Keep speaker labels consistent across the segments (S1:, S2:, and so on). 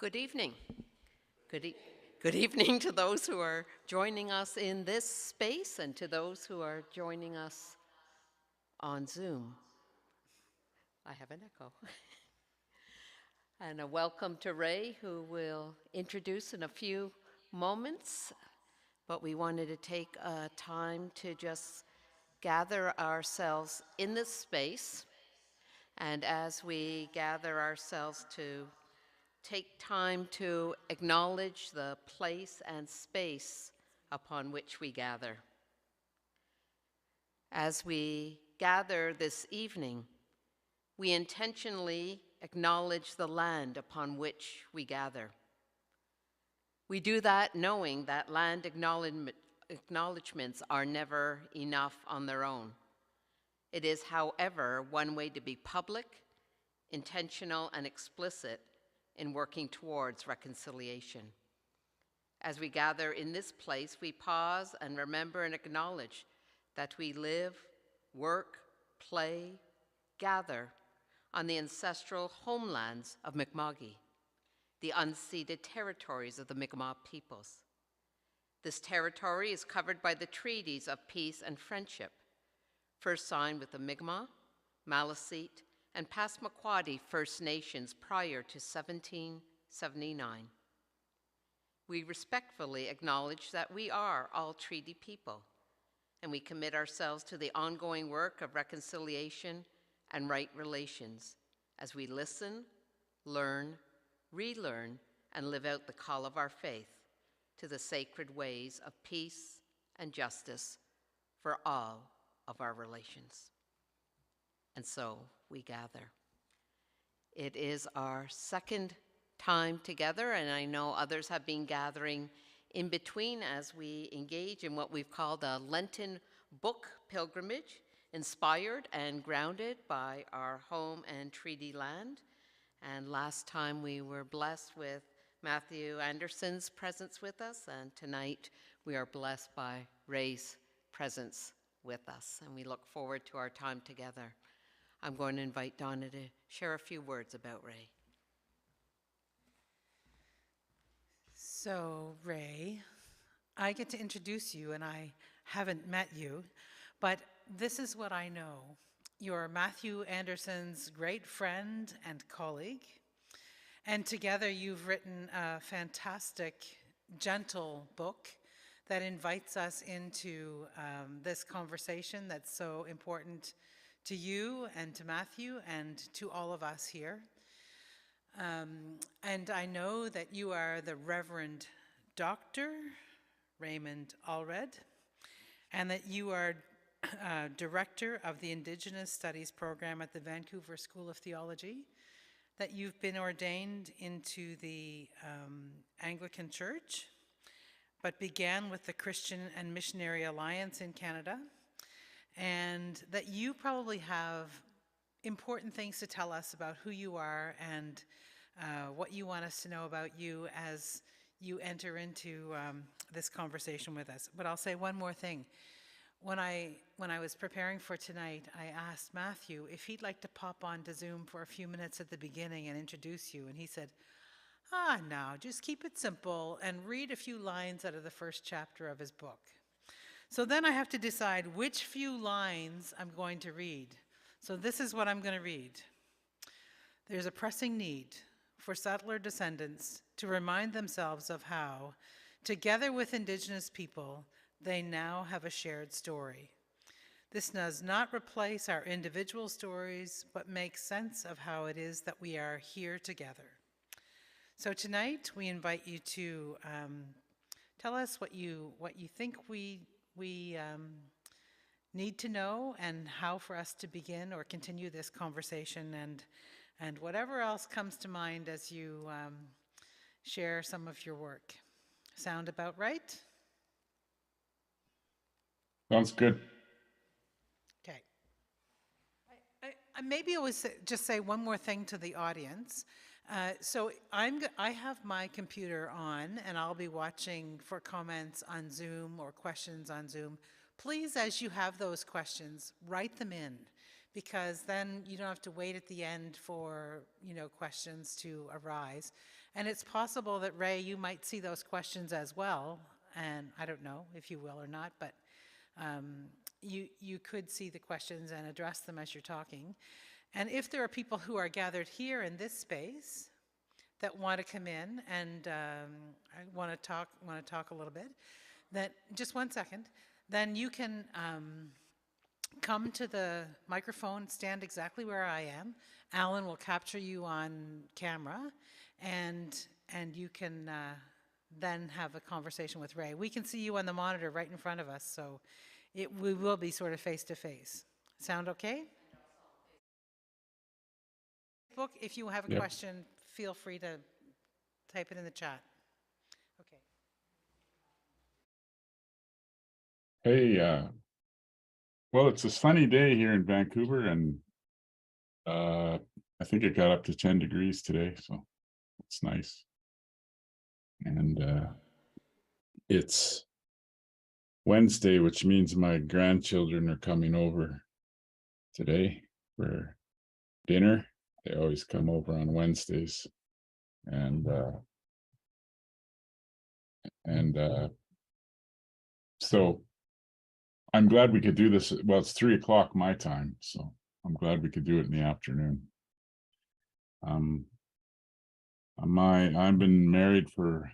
S1: Good evening. Good evening to those who are joining us in this space and to those who are joining us on Zoom. I have an echo. And a welcome to Ray, who will introduce in a few moments. But we wanted to take time to just gather ourselves in this space. And as we gather ourselves to take time to acknowledge the place and space upon which we gather. As we gather this evening, we intentionally acknowledge the land upon which we gather. We do that knowing that land acknowledgements are never enough on their own. It is, however, one way to be public, intentional, and explicit in working towards reconciliation. As we gather in this place, we pause and remember and acknowledge that we live, work, play, gather on the ancestral homelands of Mi'kma'ki, the unceded territories of the Mi'kmaq peoples. This territory is covered by the treaties of peace and friendship, first signed with the Mi'kmaq, Maliseet, and Passamaquoddy First Nations prior to 1779. We respectfully acknowledge that we are all treaty people, and we commit ourselves to the ongoing work of reconciliation and right relations as we listen, learn, relearn, and live out the call of our faith to the sacred ways of peace and justice for all of our relations. And so we gather. It is our second time together, and I know others have been gathering in between as we engage in what we've called a Lenten book pilgrimage, inspired and grounded by our home and treaty land. And last time we were blessed with Matthew Anderson's presence with us, and tonight we are blessed by Ray's presence with us, and we look forward to our time together. I'm going to invite Donna to share a few words about Ray.
S2: So, Ray, I get to introduce you, and I haven't met you, but this is what I know. You're Matthew Anderson's great friend and colleague, and together you've written a fantastic, gentle book that invites us into this conversation that's so important to you and to Matthew and to all of us here. And I know that you are the Reverend Dr. Raymond Aldred, and that you are Director of the Indigenous Studies Program at the Vancouver School of Theology, that you've been ordained into the Anglican Church, but began with the Christian and Missionary Alliance in Canada, and that you probably have important things to tell us about who you are and what you want us to know about you as you enter into this conversation with us. But I'll say one more thing. When I was preparing for tonight, I asked Matthew if he'd like to pop onto Zoom for a few minutes at the beginning and introduce you, and he said, no, just keep it simple and read a few lines out of the first chapter of his book. So then I have to decide which few lines I'm going to read. So this is what I'm going to read. There's a pressing need for settler descendants to remind themselves of how, together with Indigenous people, they now have a shared story. This does not replace our individual stories, but makes sense of how it is that we are here together. So tonight, we invite you to tell us what you think we need to know and how for us to begin or continue this conversation, and whatever else comes to mind as you share some of your work. Sound about right?
S3: Sounds good.
S2: Okay. I maybe always just say one more thing to the audience. So I have my computer on, and I'll be watching for comments on Zoom or questions on Zoom. Please, as you have those questions, write them in, because then you don't have to wait at the end for questions to arise. And it's possible that, Ray, you might see those questions as well. And I don't know if you will or not, but you could see the questions and address them as you're talking. And if there are people who are gathered here in this space that want to come in and want to talk a little bit, then just 1 second, then you can come to the microphone, stand exactly where I am. Alan will capture you on camera, and you can then have a conversation with Ray. We can see you on the monitor right in front of us, so we will be sort of face to face. Sound okay? Book, if you have a question, feel free to type it in the chat. Okay.
S3: Hey, well, it's a sunny day here in Vancouver, and I think it got up to 10 degrees today, so it's nice. And it's Wednesday, which means my grandchildren are coming over today for dinner. They always come over on Wednesdays, and so I'm glad we could do this. Well, it's 3 o'clock my time, so I'm glad we could do it in the afternoon. I've been married for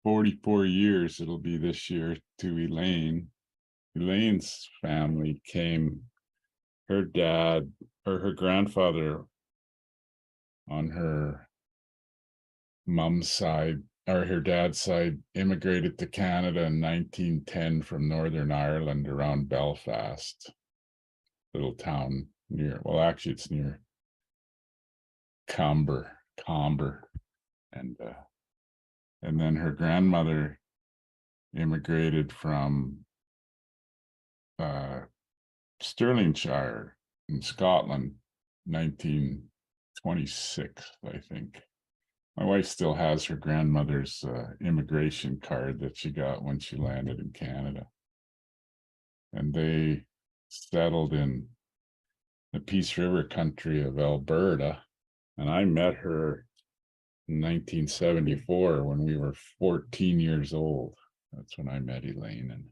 S3: 44 years. It'll be this year, to Elaine. Elaine's family came, her dad or her grandfather on her mom's side or her dad's side immigrated to Canada in 1910 from Northern Ireland around Belfast, little town near, well, actually it's near Comber. And then her grandmother immigrated from Stirlingshire in Scotland, 1926, I think. My wife still has her grandmother's immigration card that she got when she landed in Canada. And they settled in the Peace River country of Alberta. And I met her in 1974 when we were 14 years old. That's when I met Elaine. And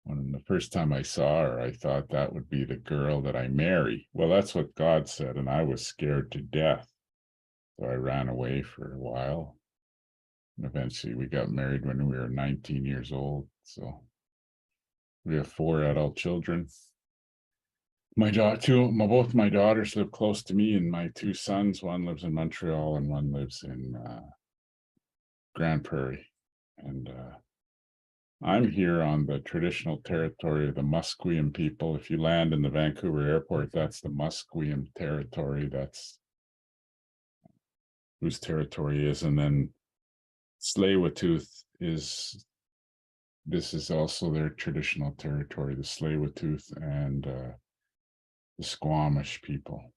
S3: when the first time I saw her, I thought that would be the girl that I marry. Well, that's what God said, and I was scared to death. So I ran away for a while. And eventually we got married when we were 19 years old. So we have 4 adult children. Both my daughters live close to me, and my 2 sons, one lives in Montreal and one lives in Grand Prairie. And I'm here on the traditional territory of the Musqueam people. If you land in the Vancouver airport, that's the Musqueam territory. That's whose territory is. And then Tsleil-Waututh this is also their traditional territory, the Tsleil-Waututh and the Squamish people.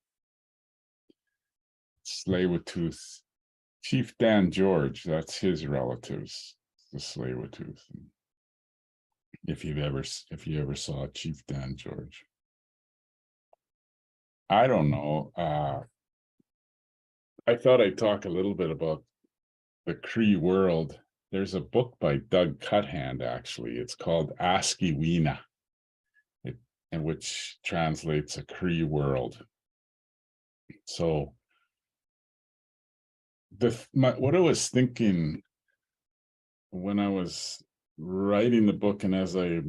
S3: Tsleil-Waututh, Chief Dan George, that's his relatives, the Tsleil-Waututh. If you ever saw Chief Dan George. I don't know. I thought I'd talk a little bit about the Cree world. There's a book by Doug Cuthand, actually. It's called Askiwina, and which translates a Cree world. So what I was thinking when I was writing the book, and as I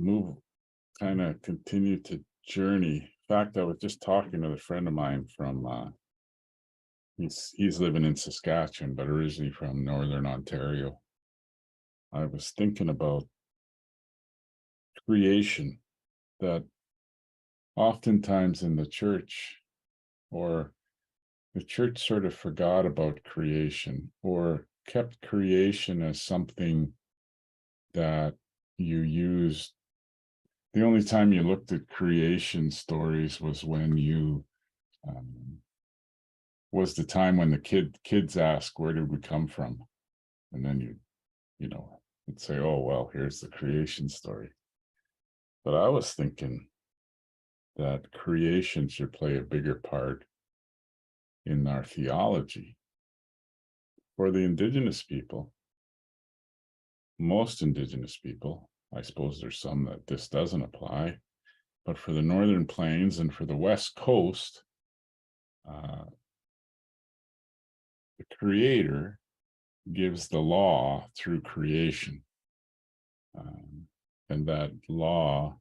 S3: continue to journey. In fact, I was just talking to a friend of mine from he's living in Saskatchewan, but originally from Northern Ontario. I was thinking about creation, that oftentimes in the church, or the church sort of forgot about creation, or kept creation as something that you used. The only time you looked at creation stories was when you was the time when the kids ask, where did we come from? And then you would say, oh, well, here's the creation story. But I was thinking that creation should play a bigger part in our theology. for the Indigenous people, most Indigenous people, I suppose there's some that this doesn't apply, but for the Northern Plains and for the West Coast, the Creator gives the law through creation. And that law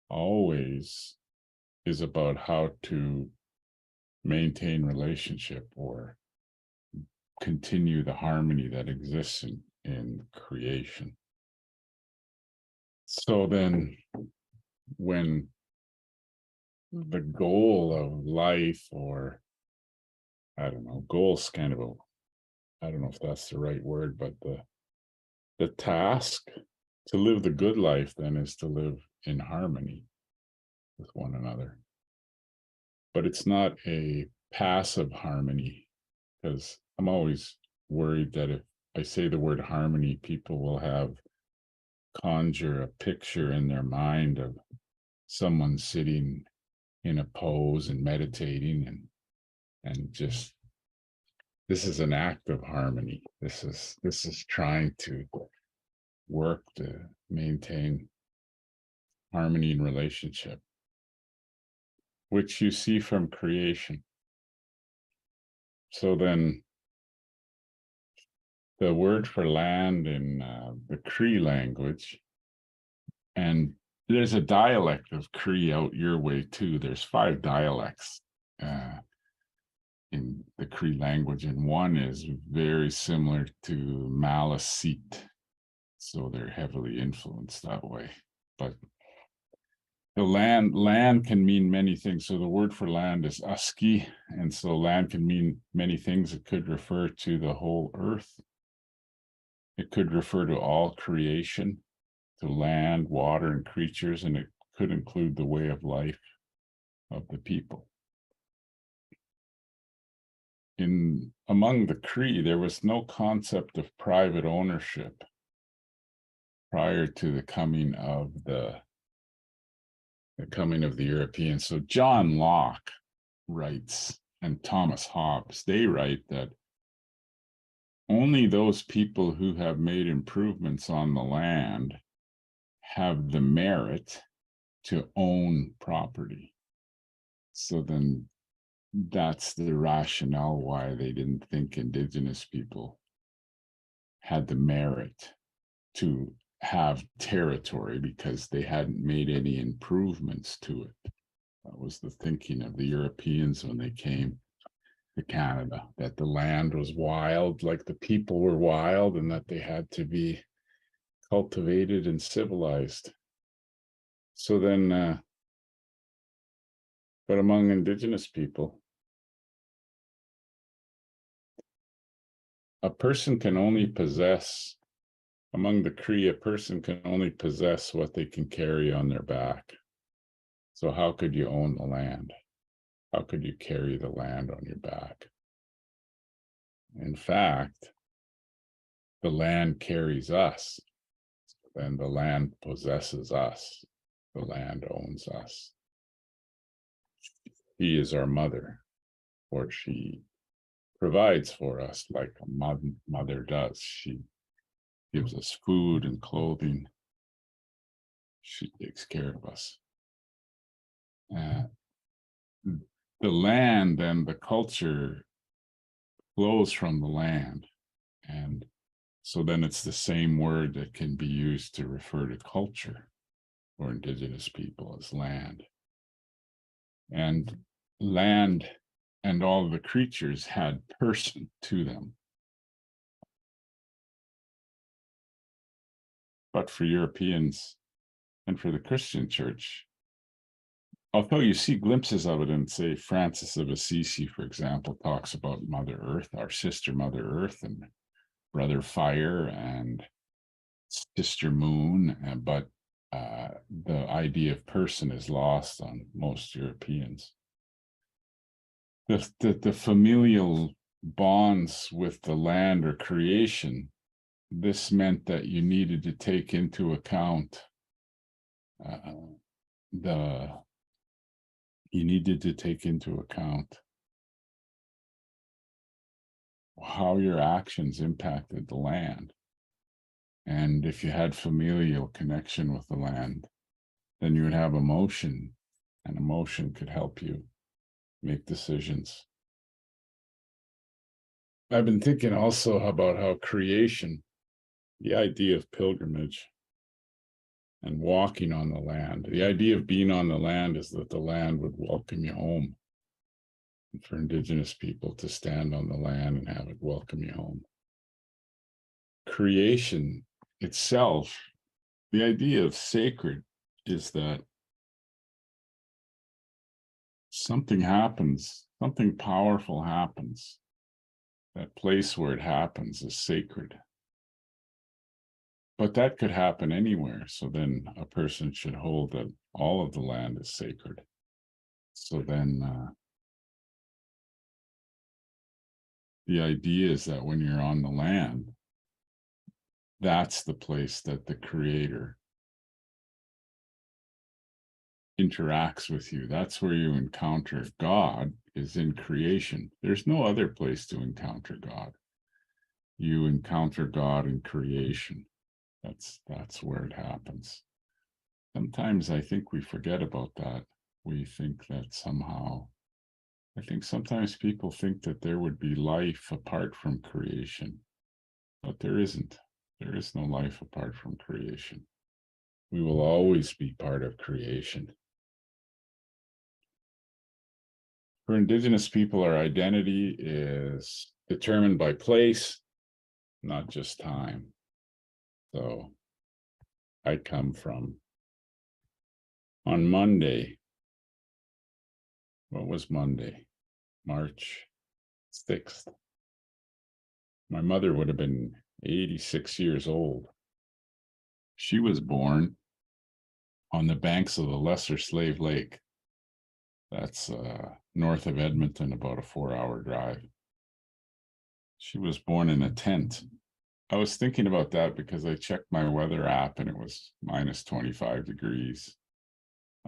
S3: always is about how to maintain relationship or continue the harmony that exists in creation. So then when the goal of life, or I don't know, goal's kind of a, I don't know if that's the right word, but the task to live the good life then is to live in harmony with one another. But it's not a passive harmony, because I'm always worried that if I say the word harmony, people will conjure a picture in their mind of someone sitting in a pose and meditating and just, this is an act of harmony. This is trying to work to maintain harmony in relationship, which you see from creation. So then the word for land in the Cree language, and there's a dialect of Cree out your way too. There's 5 dialects in the Cree language, and one is very similar to Maliseet. So they're heavily influenced that way. But the land can mean many things. So the word for land is Uski, and so land can mean many things. It could refer to the whole earth. It could refer to all creation, to land, water, and creatures, and it could include the way of life of the people. Among the Cree, there was no concept of private ownership prior to the coming of the Europeans. So John Locke writes, and Thomas Hobbes, they write that only those people who have made improvements on the land have the merit to own property. So then that's the rationale why they didn't think Indigenous people had the merit to have territory, because they hadn't made any improvements to it. That was the thinking of the Europeans when they came to Canada, that the land was wild, like the people were wild, and that they had to be cultivated and civilized. So then, but among Indigenous people, a person can only possess, among the Cree, a person can only possess what they can carry on their back. So how could you own the land? How could you carry the land on your back? In fact, the land carries us, and the land possesses us. The land owns us. She is our mother, or she provides for us like a mother does. She gives us food and clothing. She takes care of us. The land and the culture flows from the land. And so then it's the same word that can be used to refer to culture or Indigenous people as land. And land and all the creatures had person to them. But for Europeans and for the Christian church, although you see glimpses of it in, say, Francis of Assisi, for example, talks about Mother Earth, our sister Mother Earth, and Brother Fire, and Sister Moon, but the idea of person is lost on most Europeans. The familial bonds with the land or creation, this meant that you needed to take into account how your actions impacted the land. And if you had familial connection with the land, then you would have emotion, and emotion could help you make decisions. I've been thinking also about how creation, the idea of pilgrimage and walking on the land, the idea of being on the land is that the land would welcome you home. And for Indigenous people to stand on the land and have it welcome you home. Creation itself, the idea of sacred is that something happens, something powerful happens. That place where it happens is sacred. But that could happen anywhere. So then a person should hold that all of the land is sacred. So then the idea is that when you're on the land, that's the place that the Creator interacts with you. That's where you encounter God, is in creation. There's no other place to encounter God. You encounter God in creation. That's where it happens. Sometimes I think we forget about that. We think that somehow, I think sometimes people think that there would be life apart from creation, but there isn't. There is no life apart from creation. We will always be part of creation. For Indigenous people, our identity is determined by place, not just time. So I come from, on Monday, what was Monday? March 6th. My mother would have been 86 years old. She was born on the banks of the Lesser Slave Lake. That's north of Edmonton, about a 4-hour drive. She was born in a tent. I was thinking about that because I checked my weather app and it was minus 25 degrees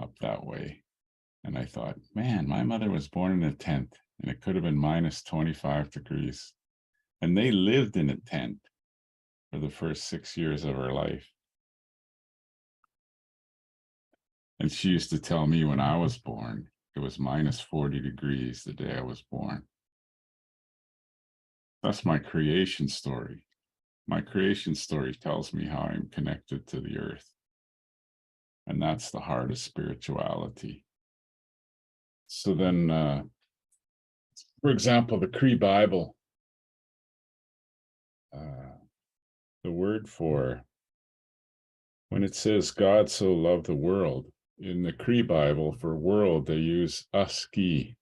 S3: up that way. And I thought, man, my mother was born in a tent and it could have been minus 25 degrees. And they lived in a tent for the first 6 years of her life. And she used to tell me when I was born, it was minus 40 degrees the day I was born. That's my creation story. My creation story tells me how I'm connected to the earth. And that's the heart of spirituality. So then, for example, the Cree Bible, the word for, when it says God so loved the world, in the Cree Bible for world, they use uski.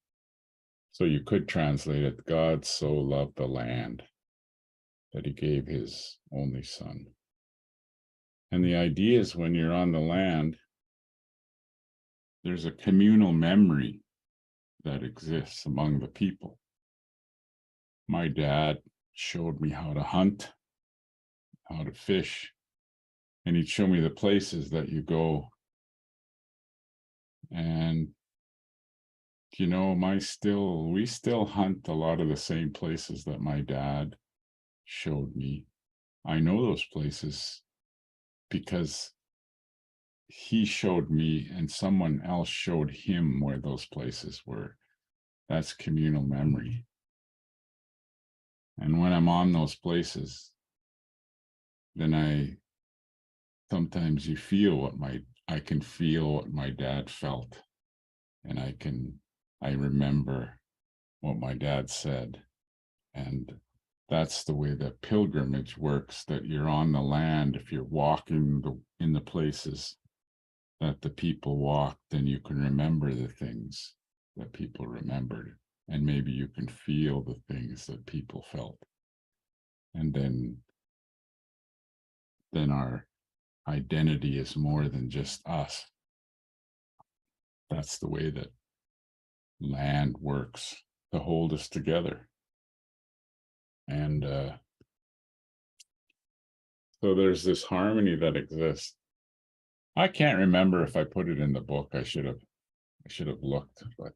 S3: So you could translate it, God so loved the land that he gave his only son. And the idea is when you're on the land, there's a communal memory that exists among the people. My dad showed me how to hunt, how to fish, and he'd show me the places that you go. And you know, we still hunt a lot of the same places that my dad showed me. I know those places because he showed me and someone else showed him where those places were. That's communal memory. And when I'm on those places, then sometimes you feel I can feel what my dad felt. And I remember what my dad said. And that's the way that pilgrimage works, that you're on the land. If you're walking in the places that the people walked, then you can remember the things that people remembered. And maybe you can feel the things that people felt. And then our identity is more than just us. That's the way that land works to hold us together. And so there's this harmony that exists. I can't remember if I put it in the book. I should have looked, but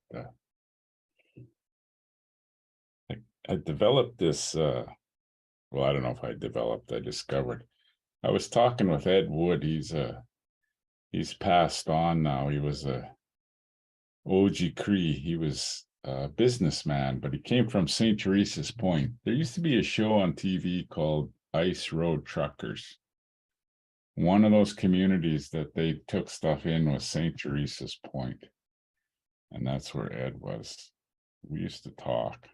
S3: I developed this, well, I don't know if I discovered. I was talking with Ed Wood. He's passed on now. He was a OG Cree. He was a businessman, but he came from St. Teresa's Point. There used to be a show on TV called Ice Road Truckers. One of those communities that they took stuff in was St. Teresa's Point. And that's where Ed was. We used to talk,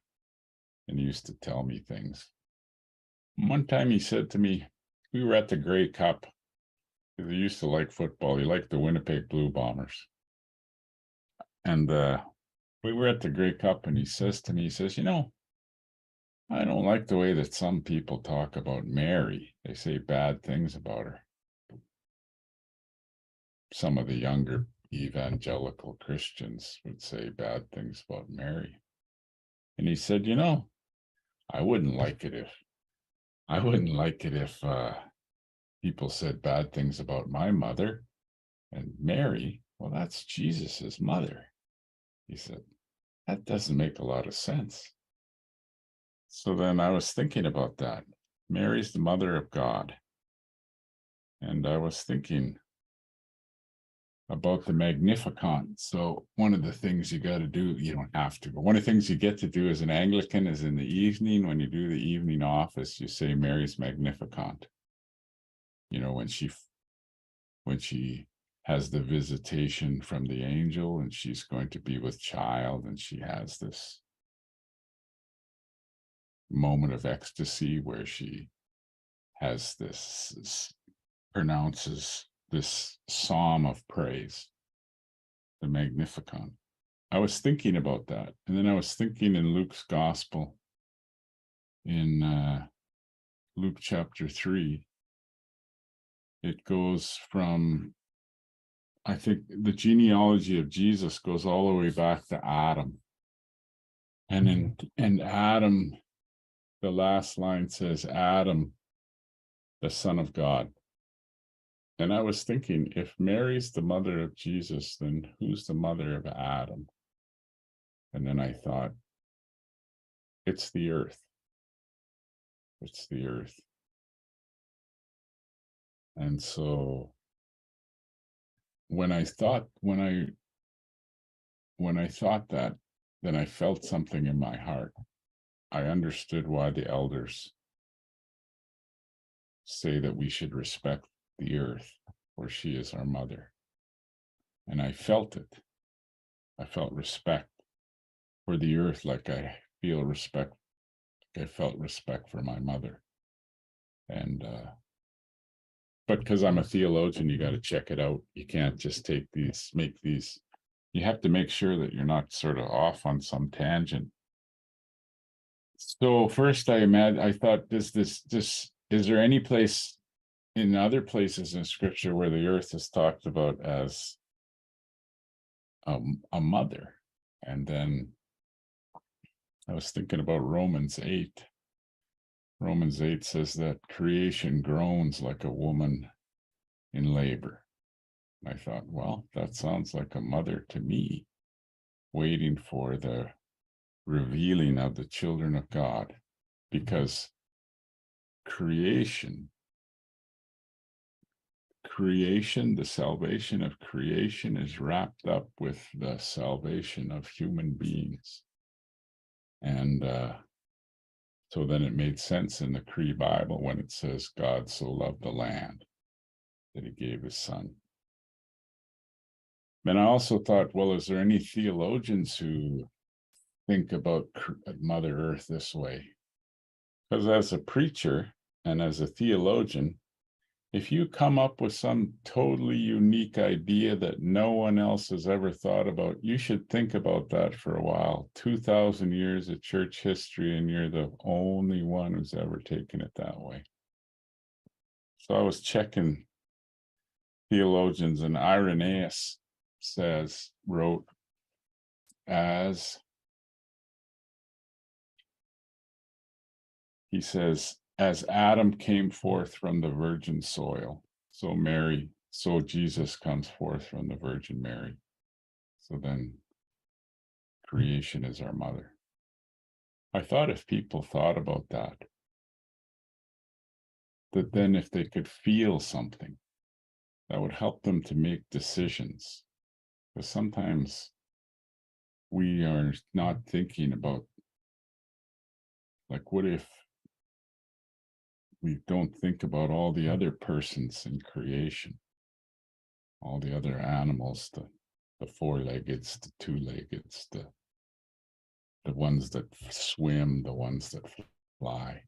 S3: and he used to tell me things. One time he said to me, we were at the Grey Cup, because he used to like football. He liked the Winnipeg Blue Bombers. And we were at the Grey Cup, and he says to me, he says, you know, I don't like the way that some people talk about Mary. They say bad things about her. Some of the younger evangelical Christians would say bad things about Mary. And he said, you know, I wouldn't like it if people said bad things about my mother. And Mary, well, that's Jesus's mother. He said, that doesn't make a lot of sense. So then I was thinking about that. Mary's the mother of God. And I was thinking about the Magnificat. So one of the things you got to do, you don't have to, but one of the things you get to do as an Anglican is in the evening, when you do the evening office, you say Mary's Magnificat. You know, when she has the visitation from the angel and she's going to be with child, and she has this moment of ecstasy where she has this pronounces this psalm of praise, the Magnificat. I was thinking about that, and then I was thinking in Luke's gospel, in Luke chapter 3, it goes from, I think the genealogy of Jesus goes all the way back to Adam. And in Adam, the last line says, Adam, the Son of God. And I was thinking, if Mary's the mother of Jesus, then who's the mother of Adam? And then I thought, it's the earth. It's the earth. And so when I thought that, then I felt something in my heart. I understood why the elders say that we should respect the earth, for she is our mother. And I felt it. I felt respect for the earth, like I felt respect for my mother. And but because I'm a theologian, you got to check it out. You can't just you have to make sure that you're not sort of off on some tangent. So first I thought, is there any place in other places in scripture where the earth is talked about as a mother? And then I was thinking about Romans 8. Romans 8 says that creation groans like a woman in labor. And I thought, well, that sounds like a mother to me, waiting for the revealing of the children of God, because creation, the salvation of creation is wrapped up with the salvation of human beings. And so then it made sense in the Cree Bible when it says, God so loved the land that he gave his son. And I also thought, well, is there any theologians who think about Mother Earth this way? Because as a preacher and as a theologian, if you come up with some totally unique idea that no one else has ever thought about, you should think about that for a while. 2,000 years of church history, and you're the only one who's ever taken it that way. So I was checking theologians, and Irenaeus wrote, he says, as Adam came forth from the virgin soil, so Jesus comes forth from the Virgin Mary. So then creation is our mother. I thought if people thought about that then if they could feel something, that would help them to make decisions. Because sometimes we are not thinking about, like, what if we don't think about all the other persons in creation, all the other animals, the four-leggeds, the two-leggeds, the ones that swim, the ones that fly.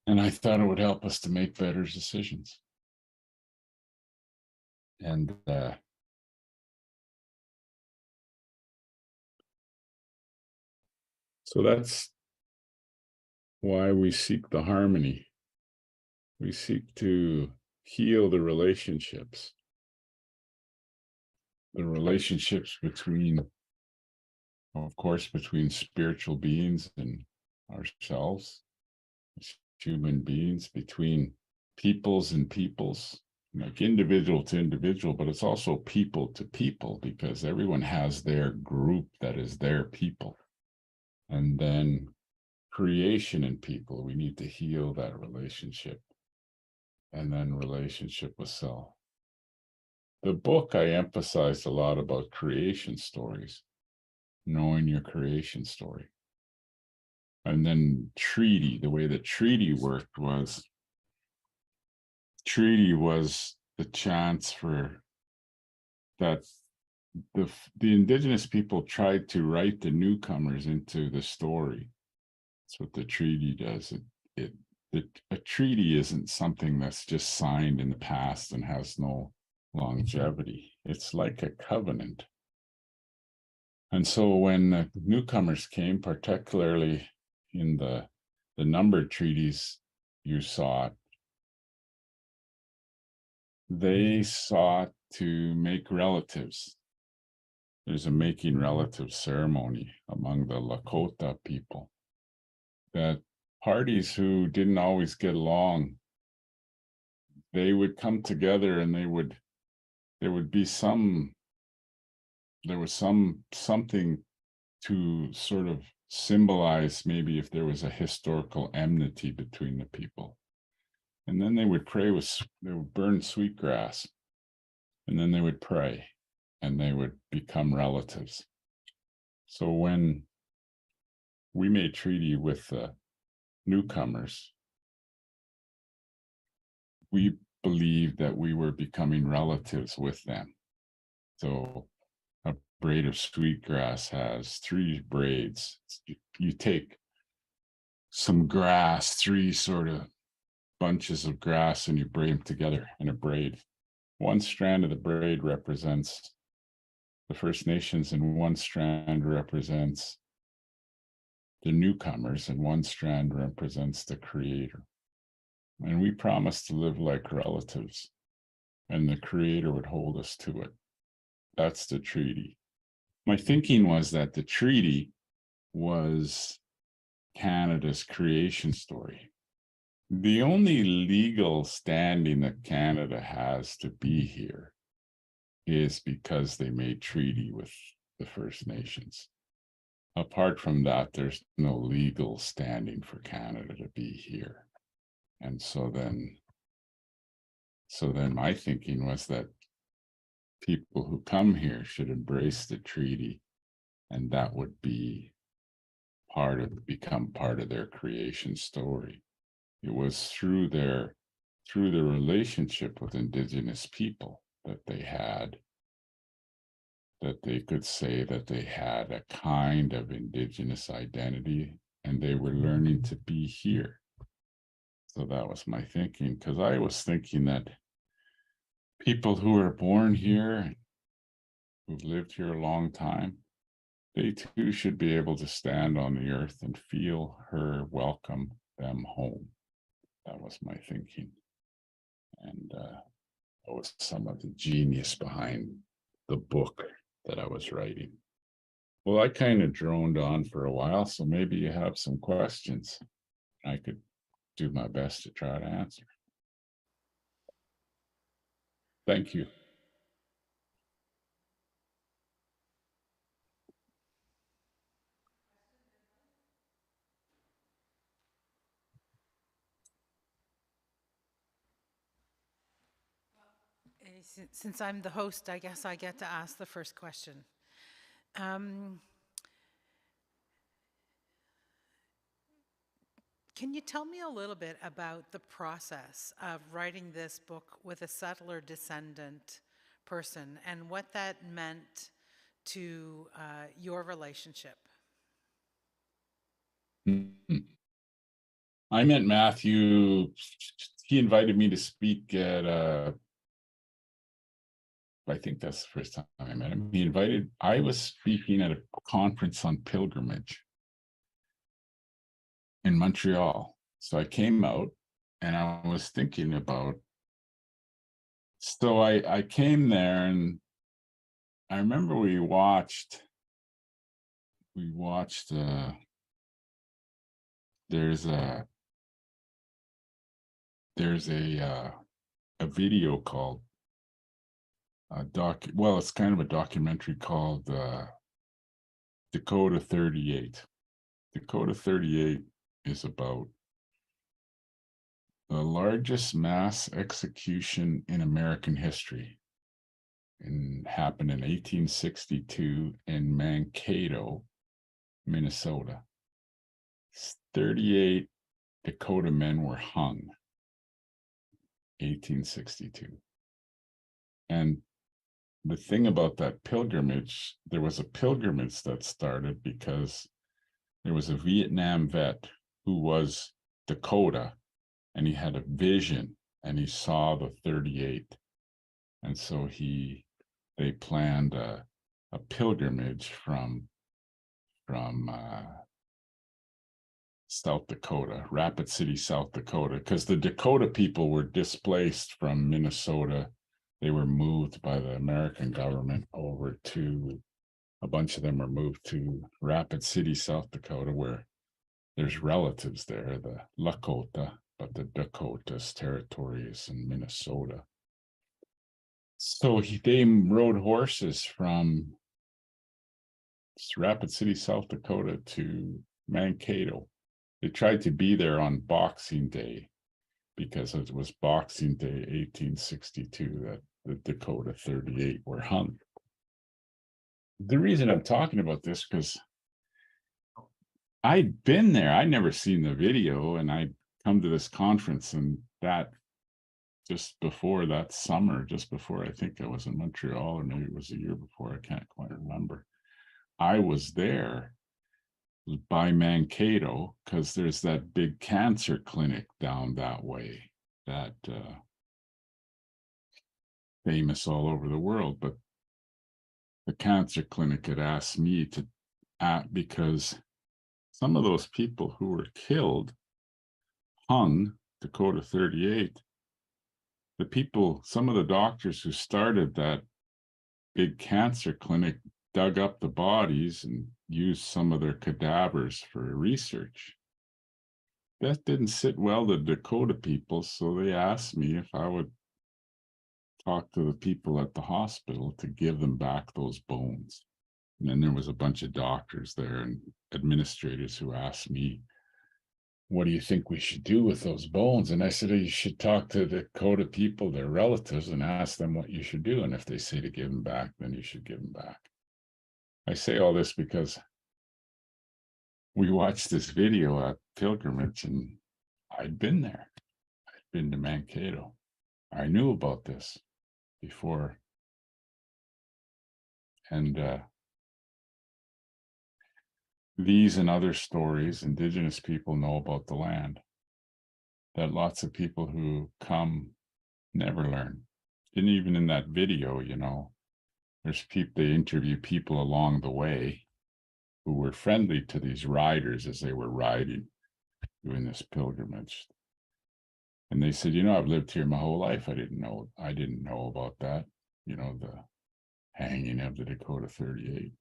S3: And I thought it would help us to make better decisions. And so that's why we seek the harmony. We seek to heal the relationships between, of course, between spiritual beings and ourselves, as human beings, between peoples and peoples, like individual to individual, but it's also people to people, because everyone has their group that is their people. And then creation and people, we need to heal that relationship. And then relationship with self. The book, I emphasized a lot about creation stories, knowing your creation story. And then treaty, the way the treaty worked was the chance for that the indigenous people tried to write the newcomers into the story. That's what the treaty does. A treaty isn't something that's just signed in the past and has no longevity. It's like a covenant. And so when the newcomers came, particularly in the numbered treaties you saw, they sought to make relatives. There's a making relatives ceremony among the Lakota people, that parties who didn't always get along, they would come together, and there would be something to sort of symbolize, maybe if there was a historical enmity between the people. And then they would they would burn sweetgrass, and then they would pray, and they would become relatives. So when we made treaty with the newcomers, we believed that we were becoming relatives with them. So a braid of sweetgrass has 3 braids. You take some grass, 3 sort of bunches of grass, and you braid them together in a braid. One strand of the braid represents the First Nations, and one strand represents the newcomers, and one strand represents the Creator. And we promised to live like relatives, and the Creator would hold us to it. That's the treaty. My thinking was that the treaty was Canada's creation story. The only legal standing that Canada has to be here is because they made treaty with the First Nations. Apart from that, there's no legal standing for Canada to be here. And so then my thinking was that people who come here should embrace the treaty, and that would become part of their creation story. It was through the relationship with Indigenous people that they could say that they had a kind of Indigenous identity, and they were learning to be here. So that was my thinking, because I was thinking that people who are born here, who've lived here a long time, they too should be able to stand on the earth and feel her welcome them home. That was my thinking. And that was some of the genius behind the book that I was writing. Well, I kind of droned on for a while, so maybe you have some questions. I could do my best to try to answer. Thank you.
S2: Okay, since I'm the host, I guess I get to ask the first question. Can you tell me a little bit about the process of writing this book with a settler descendant person and what that meant to your relationship?
S3: I met Matthew. He invited me to speak at I think that's the first time I met him. I was speaking at a conference on pilgrimage in Montreal. So I came out and I was thinking about, so I came there and I remember we watched there's a video called it's kind of a documentary called Dakota 38. Dakota 38 is about the largest mass execution in American history, and happened in 1862 in Mankato, Minnesota. 38 Dakota men were hung, 1862. And the thing about that pilgrimage, there was a pilgrimage that started because there was a Vietnam vet who was Dakota, and he had a vision and he saw the 38. And so they planned a pilgrimage from South Dakota, Rapid City, South Dakota, because the Dakota people were displaced from Minnesota. They were moved by the American government over to, a bunch of them were moved to Rapid City, South Dakota, where there's relatives there, the Lakota, but the Dakotas territory is in Minnesota. So they rode horses from Rapid City, South Dakota to Mankato. They tried to be there on Boxing Day because it was Boxing Day 1862 that the Dakota 38 were hung. The reason I'm talking about this because I'd been there. I'd never seen the video, and I'd come to this conference, and that just before that summer, just before I think I was in Montreal, or maybe it was a year before, I can't quite remember. I was there by Mankato because there's that big cancer clinic down that way that famous all over the world. But the cancer clinic had asked me to because some of those people who were killed, hung, Dakota 38, some of the doctors who started that big cancer clinic dug up the bodies and used some of their cadavers for research. That didn't sit well to Dakota people, so they asked me if I would talk to the people at the hospital to give them back those bones. And then there was a bunch of doctors there and administrators who asked me, what do you think we should do with those bones? And I said, you should talk to the Dakota people, their relatives, and ask them what you should do. And if they say to give them back, then you should give them back. I say all this because we watched this video at pilgrimage, and I'd been there. I'd been to Mankato. I knew about this before. And these and other stories, Indigenous people know about the land that lots of people who come never learn. And even in that video, there's they interview people along the way who were friendly to these riders as they were riding, doing this pilgrimage. And they said, I've lived here my whole life. I didn't know about that, the hanging of the Dakota 38.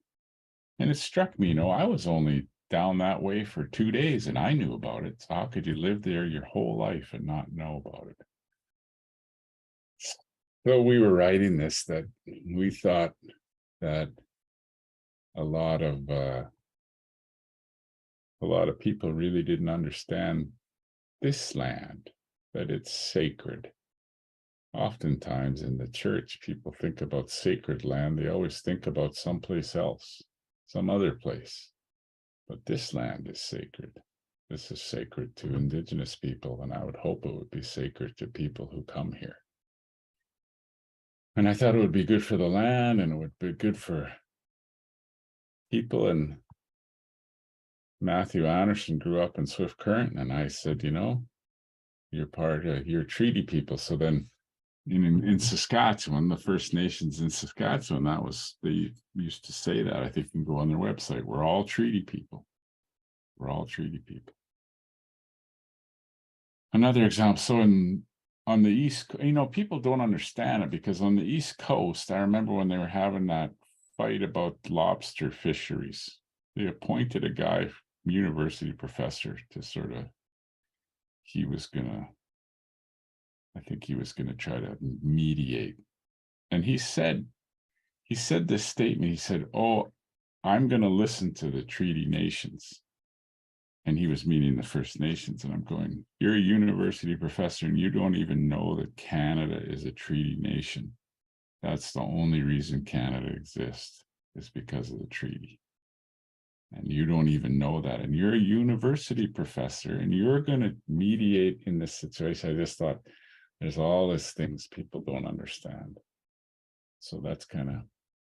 S3: And it struck me, I was only down that way for 2 days and I knew about it. So how could you live there your whole life and not know about it? So we were writing this, that we thought that a lot of people really didn't understand this land, that it's sacred, oftentimes in the church, people think about sacred land. They always think about someplace else, some other place. But this land is sacred. This is sacred to Indigenous people, and I would hope it would be sacred to people who come here. And I thought it would be good for the land, and it would be good for people. And Matthew Anderson grew up in Swift Current, and I said, you're treaty people. So then in Saskatchewan, the First Nations in Saskatchewan, they used to say that. I think you can go on their website. We're all treaty people. We're all treaty people. Another example. So on the East, people don't understand it, because on the East Coast, I remember when they were having that fight about lobster fisheries, they appointed a guy, university professor, to I think he was gonna try to mediate. And he said this statement. He said, "Oh, I'm gonna listen to the treaty nations." And he was meaning the First Nations. And I'm going, you're a university professor and you don't even know that Canada is a treaty nation. That's the only reason Canada exists, is because of the treaty. And you don't even know that. And you're a university professor and you're going to mediate in this situation. I just thought, there's all these things people don't understand. So that's kind of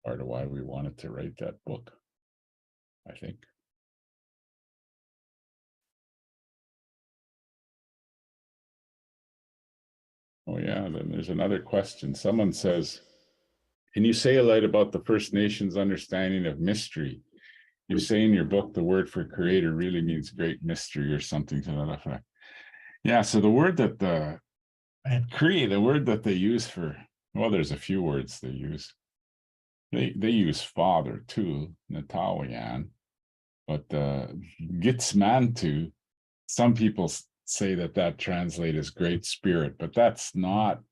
S3: part of why we wanted to write that book, I think. Oh yeah, then there's another question. Someone says, can you say a light about the First Nations understanding of mystery? You say in your book, the word for creator really means great mystery or something to that effect. Yeah, so the word that Cree, the word that they use for, well, there's a few words they use. They use father too, Natawayan, but Gitsmantu, some people say that translate as great spirit, but that's not,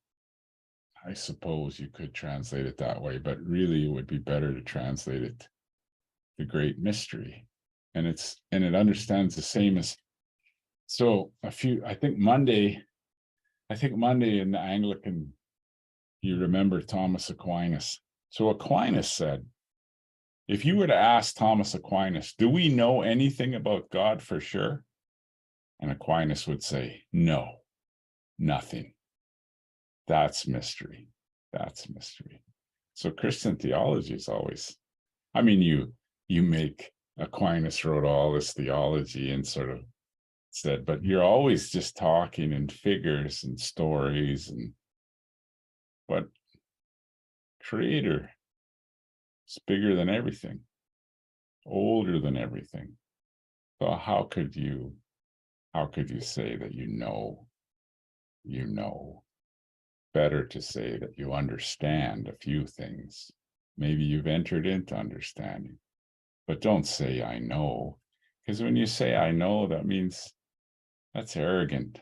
S3: I suppose you could translate it that way, but really it would be better to translate it the great mystery. And it understands the same as, so I think Monday in the Anglican, you remember Thomas Aquinas. So Aquinas said, if you were to ask Thomas Aquinas, do we know anything about God for sure? And Aquinas would say, no, nothing. That's mystery. That's mystery. So Christian theology is always, I mean, you make Aquinas wrote all this theology and sort of said, but you're always just talking in figures and stories, but creator is bigger than everything, older than everything. So how could you say that you know? Better to say that you understand a few things. Maybe you've entered into understanding, but don't say I know, because when you say I know, that means that's arrogant.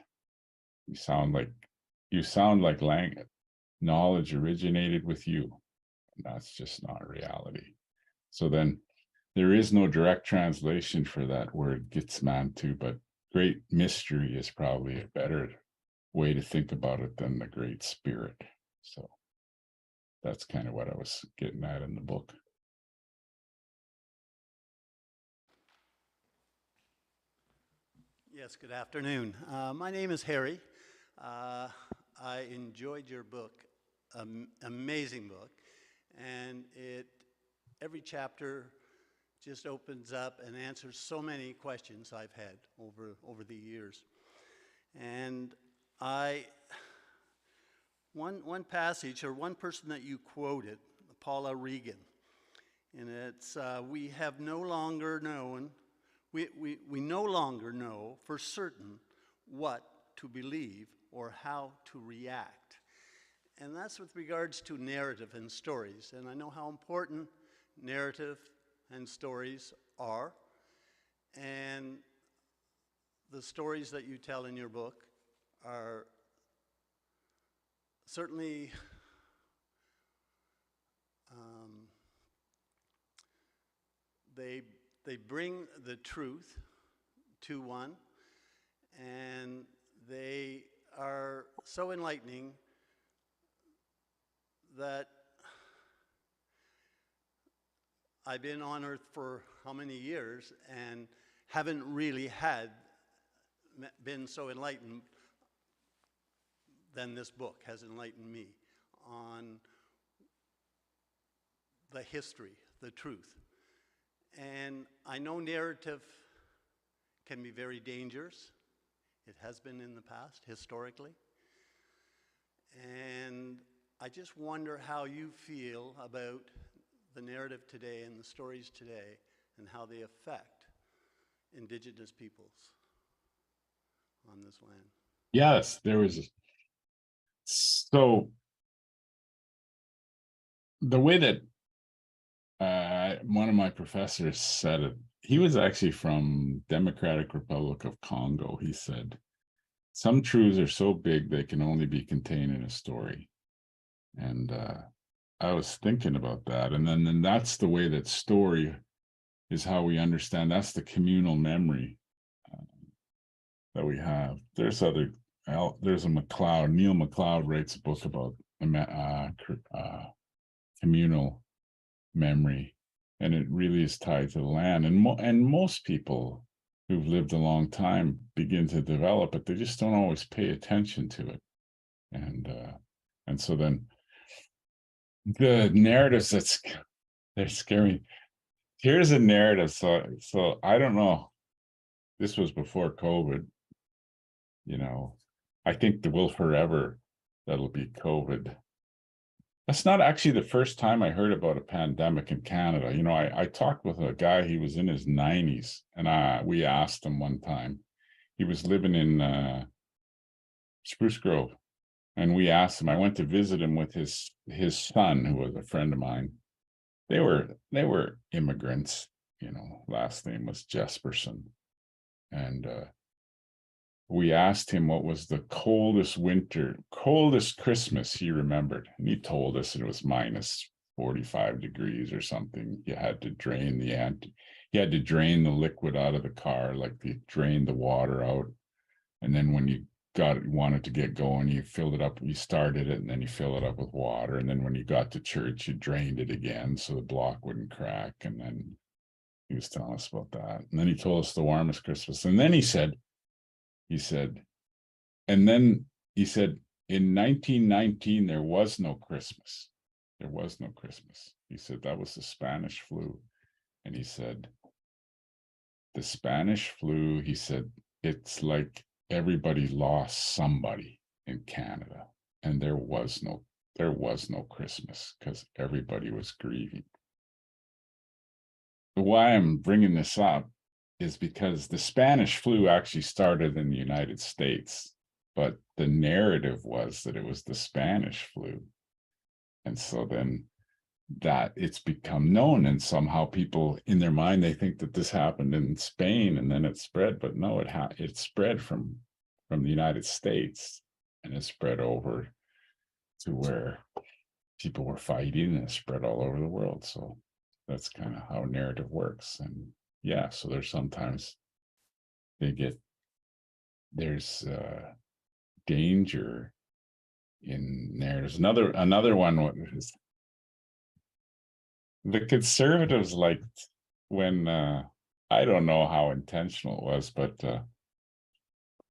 S3: You sound like knowledge originated with you. And that's just not reality. So then there is no direct translation for that word Gitsmantu, but great mystery is probably a better way to think about it than the Great Spirit. So that's kind of what I was getting at in the book.
S4: Yes, good afternoon. My name is Harry. I enjoyed your book, amazing book, and every chapter just opens up and answers so many questions I've had over the years. And one passage or one person that you quoted, Paula Regan, and it's we no longer know for certain what to believe or how to react. And that's with regards to narrative and stories. And I know how important narrative and stories are. And the stories that you tell in your book are certainly they bring the truth to one, and they are so enlightening that I've been on Earth for how many years and haven't really been so enlightened than this book has enlightened me on the history, the truth. And I know narrative can be very dangerous. It has been in the past, historically. And I just wonder how you feel about the narrative today and the stories today and how they affect Indigenous peoples on this land.
S3: Yes, there was. So the way that one of my professors said it, he was actually from Democratic Republic of Congo. He said, some truths are so big they can only be contained in a story. And I was thinking about that. And then that's the way that story is how we understand. That's the communal memory that we have. There's a McLeod, Neil McLeod writes a book about communal memory, and it really is tied to the land. And most people who've lived a long time begin to develop it. They just don't always pay attention to it. And so then the narratives they're scary. Here's a narrative. So I don't know. This was before COVID. You know, I think there will forever that'll be COVID. That's not actually the first time I heard about a pandemic in Canada. You know, I talked with a guy, he was in his 90s, and we asked him one time. He was living in Spruce Grove, and we asked him. I went to visit him with his son, who was a friend of mine. They were immigrants, you know, last name was Jesperson. And we asked him what was the coldest Christmas he remembered. And he told us it was minus 45 degrees or something. You had to drain the liquid out of the car, like you drained the water out. And then when you wanted to get going, you filled it up, you started it, and then you fill it up with water. And then when you got to church, you drained it again so the block wouldn't crack. And then he was telling us about that. And then he told us the warmest Christmas. And then he said, in 1919, there was no Christmas. There was no Christmas. He said that was the Spanish flu. And he said, the Spanish flu, he said, it's like everybody lost somebody in Canada. And there was no Christmas because everybody was grieving. Why I'm bringing this up is because the Spanish flu actually started in the United States, but the narrative was that it was the Spanish flu. And so then that it's become known, and somehow people in their mind, they think that this happened in Spain and then it spread, but no, it spread from the United States, and it spread over to where people were fighting, and it spread all over the world. So that's kind of how narrative works. And yeah, so there's sometimes there's danger in narratives. Another one was the conservatives liked when I don't know how intentional it was, but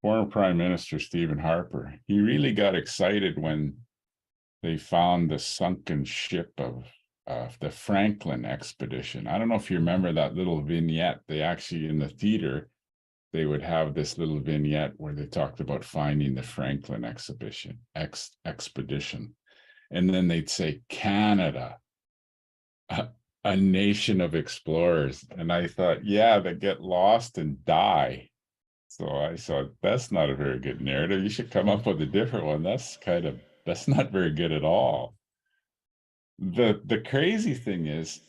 S3: former Prime Minister Stephen Harper, he really got excited when they found the sunken ship of the Franklin expedition. I don't know if you remember that little vignette. They actually, in the theater, they would have this little vignette where they talked about finding the Franklin expedition. And then they'd say, Canada, a nation of explorers. And I thought, yeah, they get lost and die. So I thought, that's not a very good narrative. You should come up with a different one. That's not very good at all. The crazy thing is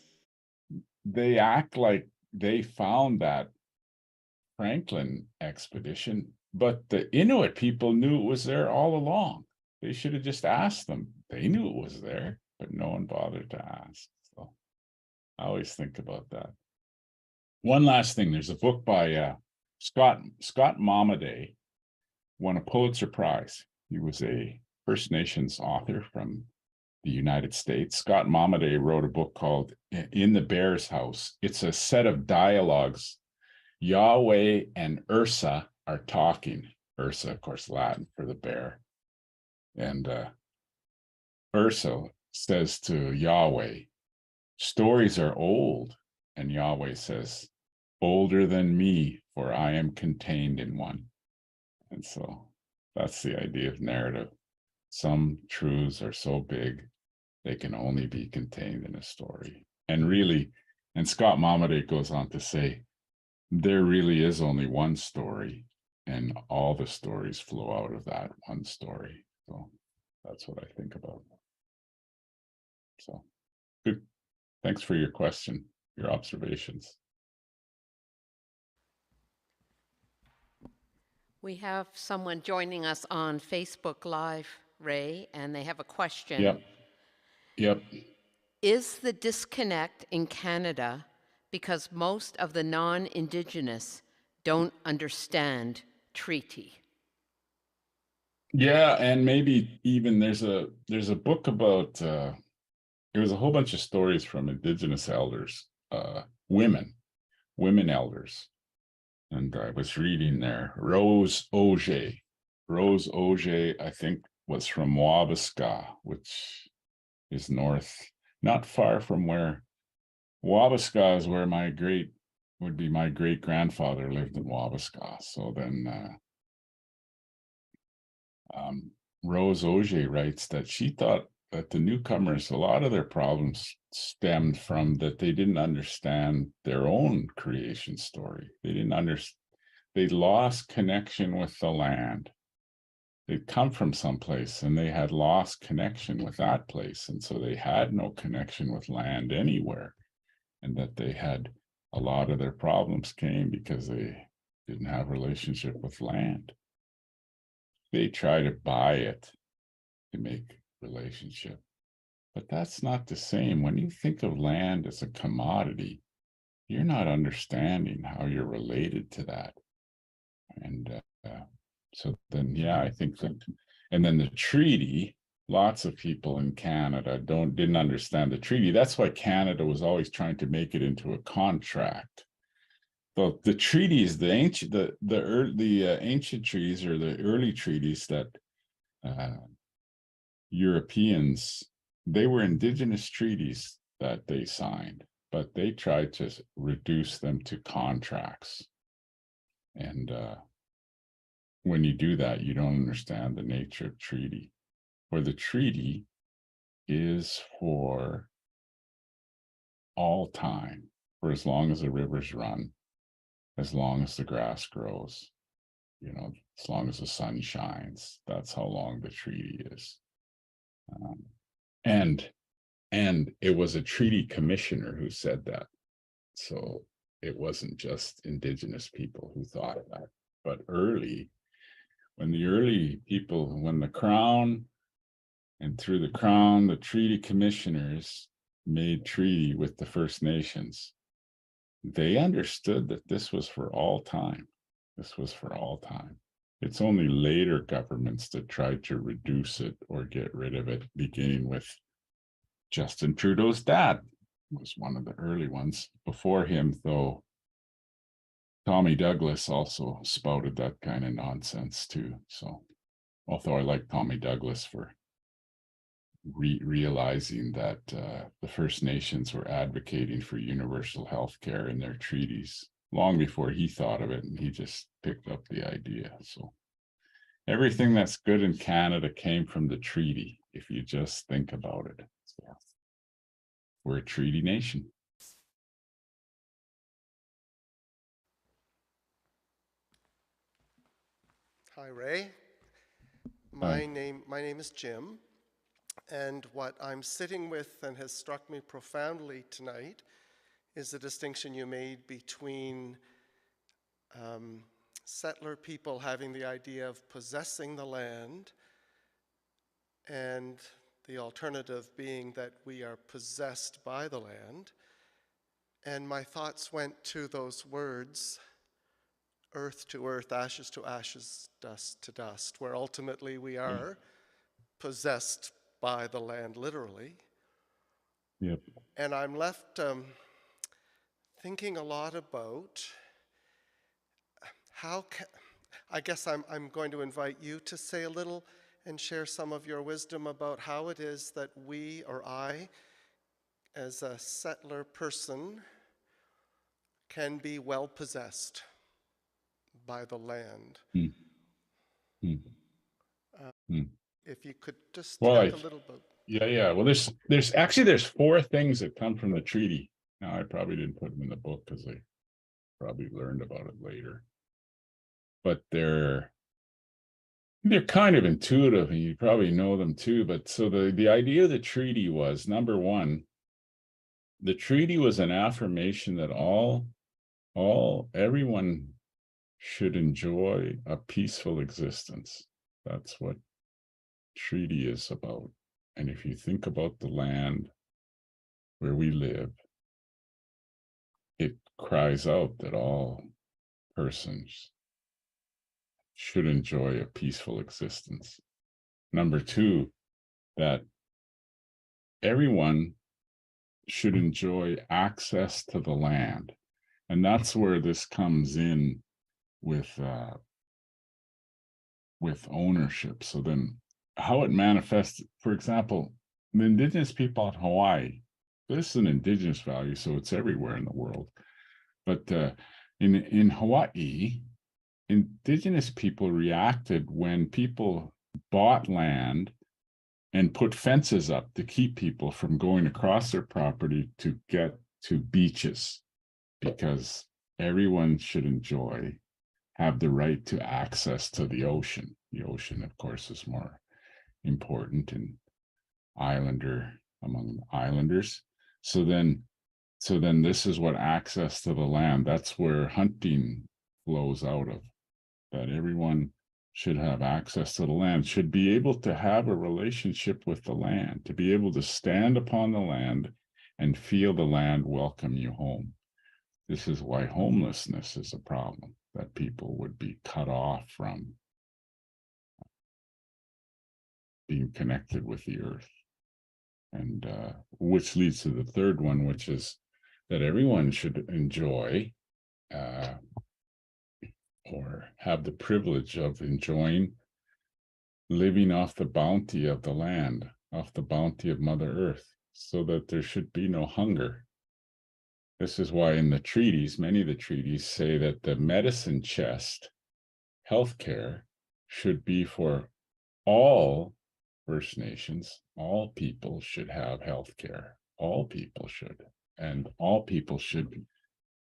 S3: they act like they found that Franklin expedition, but the Inuit people knew it was there all along. They should have just asked them. They knew it was there, but no one bothered to ask. So I always think about that. One last thing, there's a book by Scott Momaday, won a Pulitzer Prize. He was a First Nations author from the United States. Scott Momaday wrote a book called In the Bear's House. It's a set of dialogues. Yahweh and Ursa are talking. Ursa, of course, Latin for the bear. And Ursa says to Yahweh, stories are old. And Yahweh says, older than me, for I am contained in one. And so that's the idea of narrative. Some truths are so big, they can only be contained in a story. And really, and Scott Momaday goes on to say, there really is only one story, and all the stories flow out of that one story. So that's what I think about. So good. Thanks for your question, your observations.
S1: We have someone joining us on Facebook Live, Ray, and they have a question.
S3: Yep.
S1: Is the disconnect in Canada because most of the non-Indigenous don't understand treaty?
S3: Yeah, and maybe even there's a book about there was a whole bunch of stories from Indigenous elders, women elders. And I was reading there, Rose Auger, I think, was from Wabasca, which is north, not far from where Wabasca is, where my great grandfather lived in Wabasca. So then Rose Auger writes that she thought that the newcomers, a lot of their problems stemmed from that they didn't understand their own creation story. They didn't understand, they lost connection with the land. They'd come from someplace and they had lost connection with that place. And so they had no connection with land anywhere. And that they had a lot of their problems came because they didn't have a relationship with land. They try to buy it to make relationship. But that's not the same. When you think of land as a commodity, you're not understanding how you're related to that. And so then, yeah, I think that, and then the treaty, lots of people in Canada didn't understand the treaty. That's why Canada was always trying to make it into a contract. So the treaties, the ancient, ancient treaties or the early treaties that Europeans, they were Indigenous treaties that they signed, but they tried to reduce them to contracts. And when you do that, you don't understand the nature of treaty. For the treaty is for all time, for as long as the rivers run, as long as the grass grows, as long as the sun shines. That's how long the treaty is. And it was a treaty commissioner who said that. So it wasn't just Indigenous people who thought of that, but when the Crown, and through the Crown, the treaty commissioners made treaty with the First Nations, they understood that this was for all time. This was for all time. It's only later governments that tried to reduce it or get rid of it, beginning with Justin Trudeau's dad was one of the early ones. Before him, though, Tommy Douglas also spouted that kind of nonsense too. So, although I like Tommy Douglas for realizing that the First Nations were advocating for universal health care in their treaties long before he thought of it, and he just picked up the idea. So everything that's good in Canada came from the treaty, if you just think about it. So we're a treaty nation.
S5: Hi, Ray. My name is Jim, and what I'm sitting with and has struck me profoundly tonight is the distinction you made between settler people having the idea of possessing the land and the alternative being that we are possessed by the land. And my thoughts went to those words, earth to earth, ashes to ashes, dust to dust, where ultimately we are possessed by the land literally.
S3: Yep.
S5: And I'm left thinking a lot about I guess I'm going to invite you to say a little and share some of your wisdom about how it is that we, or I, as a settler person, can be well possessed by the land.
S3: Mm. Mm. Mm.
S5: If you could just
S3: Well,
S5: talk a little bit.
S3: yeah. Well, there's four things that come from the treaty. Now, I probably didn't put them in the book because I probably learned about it later. But they're kind of intuitive, and you probably know them too. But so the idea of the treaty was, number one, the treaty was an affirmation that everyone should enjoy a peaceful existence. That's what treaty is about. And if you think about the land where we live, it cries out that all persons should enjoy a peaceful existence. Number two, that everyone should enjoy access to the land. And that's where this comes in with ownership. So then how it manifests, for example, the indigenous people in Hawaii, this is an indigenous value, so it's everywhere in the world. But in Hawaii, indigenous people reacted when people bought land and put fences up to keep people from going across their property to get to beaches, because everyone should have the right to access to the ocean. The ocean, of course, is more important among islanders. So then this is what access to the land, that's where hunting flows out of, that everyone should have access to the land, should be able to have a relationship with the land, to be able to stand upon the land and feel the land welcome you home. This is why homelessness is a problem, that people would be cut off from being connected with the earth. And which leads to the third one, which is that everyone should enjoy or have the privilege of enjoying living off the bounty of the land, off the bounty of Mother Earth, so that there should be no hunger. This is why in the treaties, many of the treaties say that the medicine chest, healthcare, should be for all First Nations. All people should have healthcare. All people should. And all people should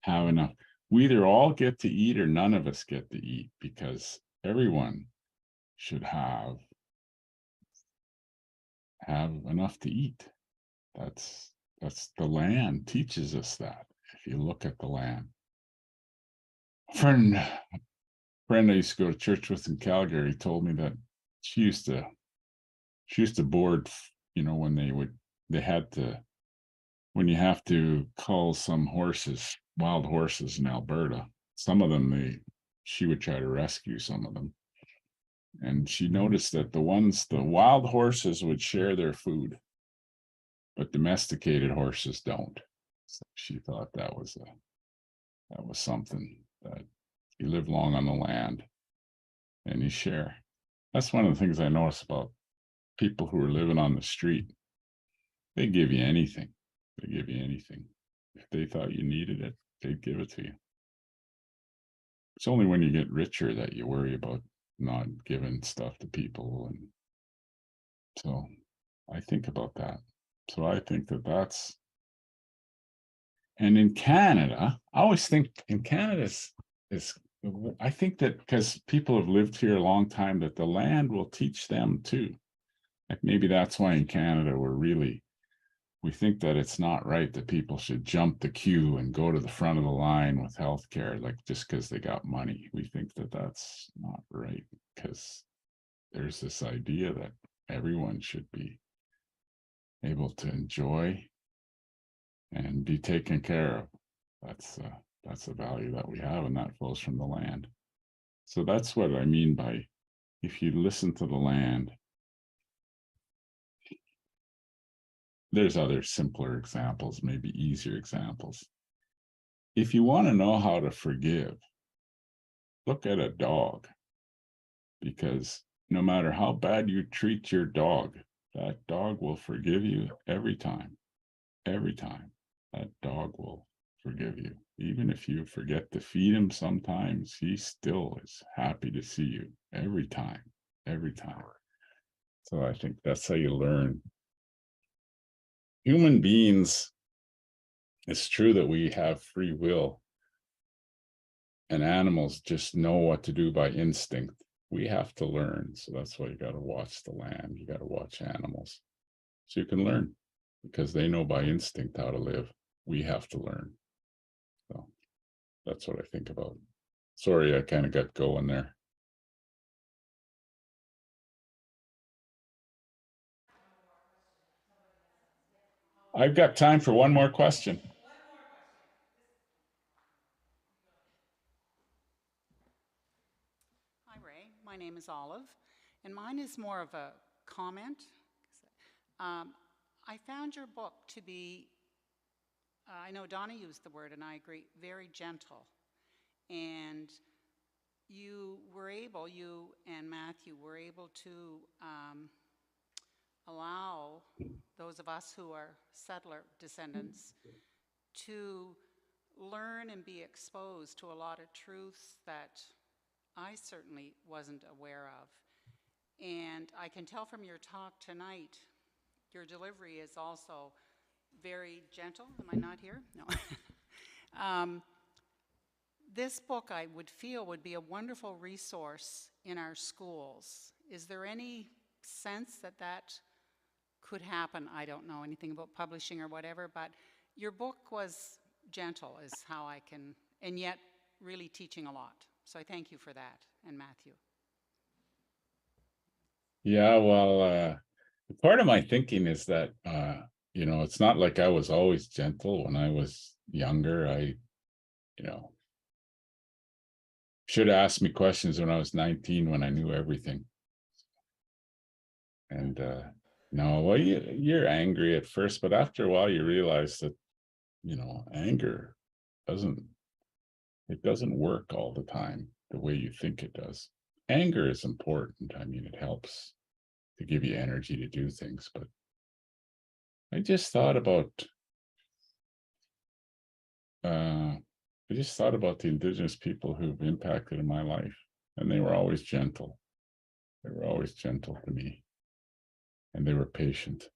S3: have enough. We either all get to eat or none of us get to eat, because everyone should have enough to eat. That's the land teaches us that. If you look at the land, friend I used to go to church with in Calgary told me that she used to board, when when you have to cull some horses, wild horses in Alberta, some of them she would try to rescue some of them. And she noticed that the wild horses would share their food, but domesticated horses don't. So she thought that was something, that you live long on the land and you share. That's one of the things I notice about people who are living on the street. They give you anything. They give you anything. If they thought you needed it, they'd give it to you. It's only when you get richer that you worry about not giving stuff to people. And so I think about that. So I think that's, and in Canada, I always think in Canada I think that because people have lived here a long time, that the land will teach them too. Like maybe that's why in Canada we think that it's not right that people should jump the queue and go to the front of the line with healthcare, like just because they got money. We think that that's not right, because there's this idea that everyone should be able to enjoy and be taken care of. That's a value that we have, and that flows from the land. So that's what I mean by, if you listen to the land, there's other simpler examples, maybe easier examples. If you want to know how to forgive, look at a dog, because no matter how bad you treat your dog, that dog will forgive you every time. Every time. That dog will forgive you. Even if you forget to feed him sometimes, he still is happy to see you every time. Every time. So I think that's how you learn. Human beings, it's true that we have free will, and animals just know what to do by instinct. We have to learn. So that's why you got to watch the land. You got to watch animals so you can learn, because they know by instinct how to live. We have to learn. So that's what I think about. Sorry, I kind of got going there. I've got time for one more question.
S6: Hi, Ray. My name is Olive, and mine is more of a comment. I found your book to be, I know Donna used the word, and I agree, very gentle. And you and Matthew were able to allow those of us who are settler descendants to learn and be exposed to a lot of truths that I certainly wasn't aware of. And I can tell from your talk tonight, your delivery is also very gentle. Am I not here? No. This book, I would feel, would be a wonderful resource in our schools. Is there any sense that that could happen? I don't know anything about publishing or whatever, but your book was gentle is how I can, and yet really teaching a lot. So I thank you for that, and Matthew.
S3: Yeah, well, part of my thinking is that, it's not like I was always gentle. When I was younger, I should have asked me questions when I was 19, when I knew everything. And no, well, you're angry at first, but after a while you realize that, anger doesn't work all the time the way you think it does. Anger is important. I mean, it helps to give you energy to do things, but I just thought about the Indigenous people who've impacted in my life, and they were always gentle. They were always gentle to me, and they were patient.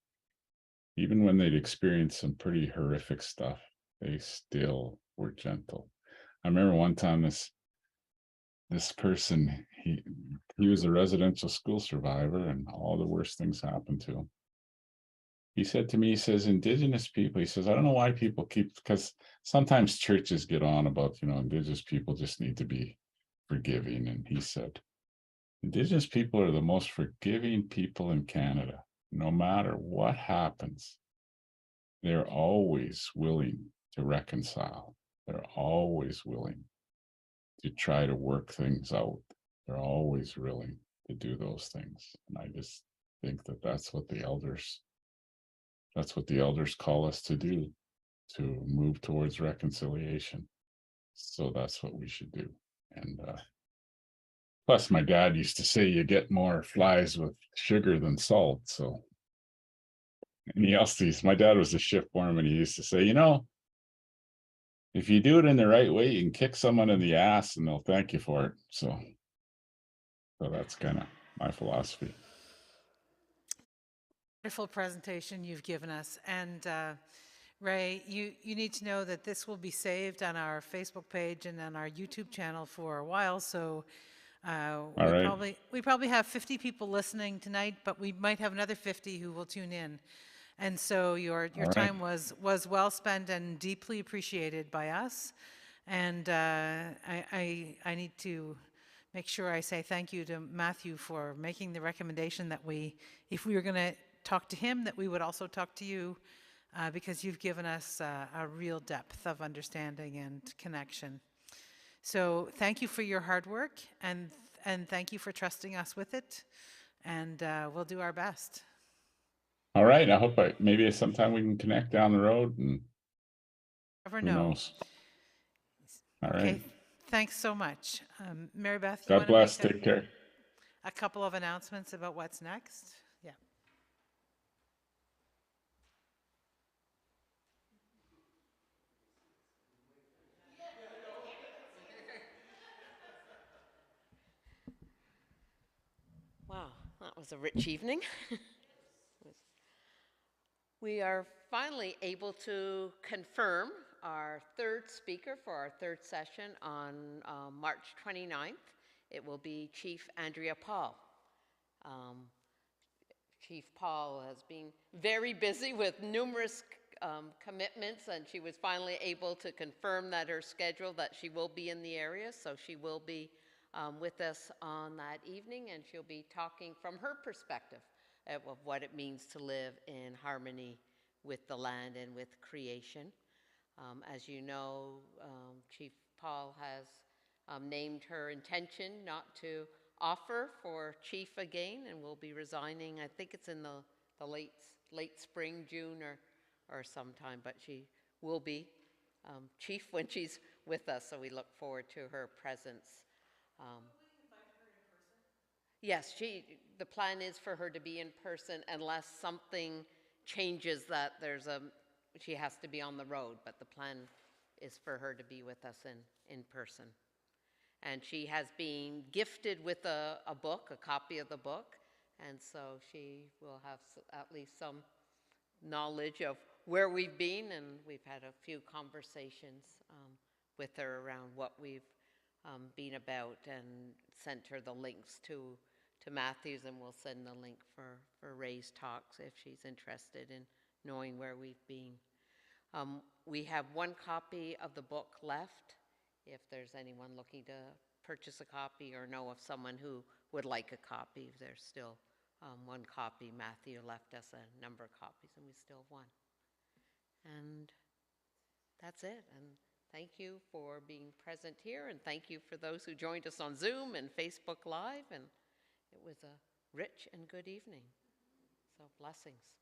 S3: Even when they'd experienced some pretty horrific stuff, they still were gentle. I remember one time this person, he was a residential school survivor, and all the worst things happened to him. He said to me, he says, Indigenous people, he says, I don't know why people because sometimes churches get on about, Indigenous people just need to be forgiving. And he said, Indigenous people are the most forgiving people in Canada. No matter what happens, they're always willing to reconcile. They're always willing to try to work things out. They're always willing to do those things. And I just think that that's what the elders call us to do, to move towards reconciliation. So that's what we should do. And plus, my dad used to say you get more flies with sugar than salt. So, and my dad was a shift foreman. He used to say, if you do it in the right way, you can kick someone in the ass and they'll thank you for it. So that's kind of my philosophy.
S2: Wonderful presentation you've given us. And Ray, you need to know that this will be saved on our Facebook page and on our YouTube channel for a while. So we probably have 50 people listening tonight, but we might have another 50 who will tune in. And so your time was well spent and deeply appreciated by us. And I need to make sure I say thank you to Matthew for making the recommendation that if we were going to talk to him, that we would also talk to you, because you've given us a real depth of understanding and connection. So thank you for your hard work, and thank you for trusting us with it, and we'll do our best.
S3: All All right. I hope maybe sometime we can connect down the road, and
S2: Never
S3: who
S2: know.
S3: knows. All
S2: Okay,
S3: right.
S2: thanks so much. Mary Beth, you
S3: God
S2: want to
S3: bless.
S2: make
S3: Take care.
S2: a couple of announcements about what's next? Yeah.
S1: Wow, that was a rich evening. We are finally able to confirm our third speaker for our third session on March 29th. It will be Chief Andrea Paul. Chief Paul has been very busy with numerous commitments, and she was finally able to confirm that her schedule, that she will be in the area, so she will be with us on that evening, and she'll be talking from her perspective of what it means to live in harmony with the land and with creation. As you know, Chief Paul has named her intention not to offer for chief again, and will be resigning. I think it's in the late spring, June or sometime, but she will be chief when she's with us, so we look forward to her presence. Yes, the plan is for her to be in person unless something changes, that she has to be on the road, but the plan is for her to be with us in person. And she has been gifted with a book, a copy of the book, and so she will have at least some knowledge of where we've been, and we've had a few conversations with her around what we've been about, and sent her the links to Matthews, and we'll send the link for Ray's talks if she's interested in knowing where we've been. We have one copy of the book left. If there's anyone looking to purchase a copy or know of someone who would like a copy, there's still one copy. Matthew left us a number of copies, and we still have one. And that's it. And thank you for being present here, and thank you for those who joined us on Zoom and Facebook Live. And it was a rich and good evening. So blessings.